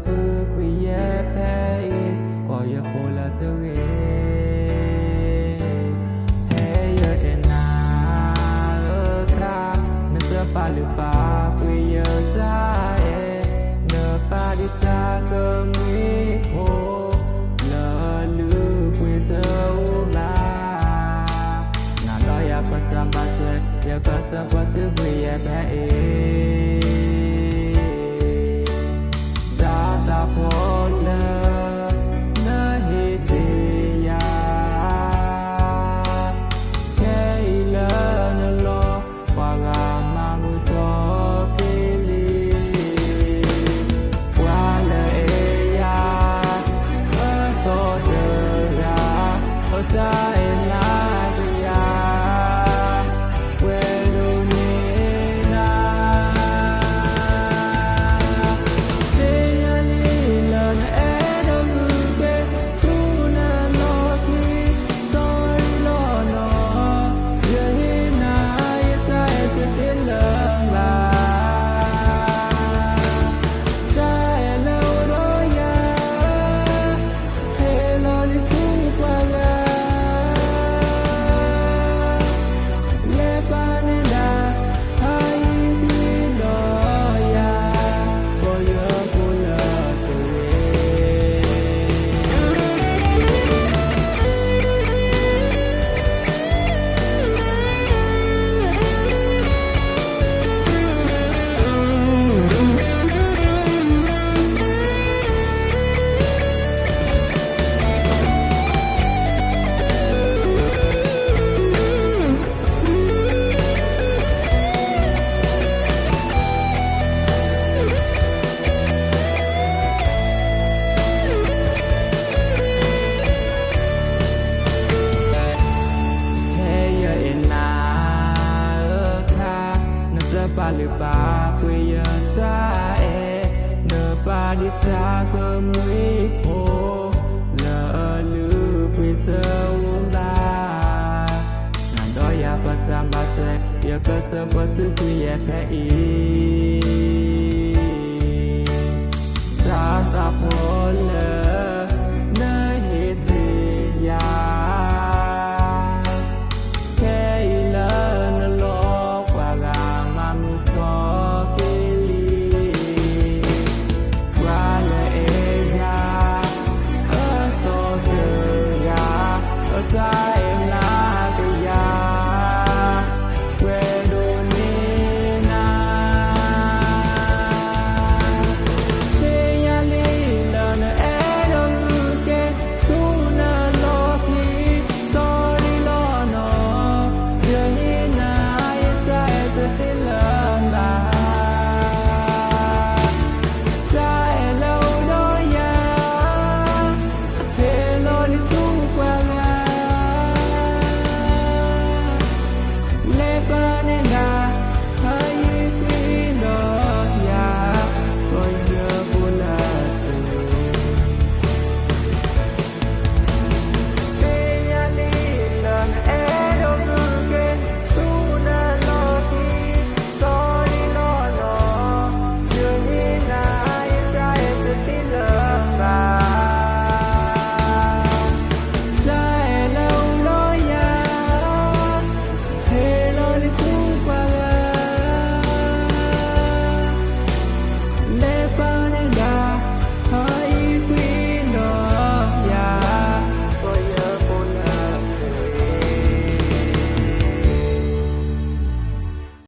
tu kuye pay kwa ye khola tere hey ye ena ka ne se pa lu pa kuye sa ne pa di sa ko mi ho la lu kuye to la na lo ya pa sa ba se ye ka sa pa tu kuye pay pa lu pa kuya ta ne pa di ta ko mi ho la lu pi ta la na do ya pa ta ma se ya ka sa pa tu kuya ka i ta sa po la na he ti ya die.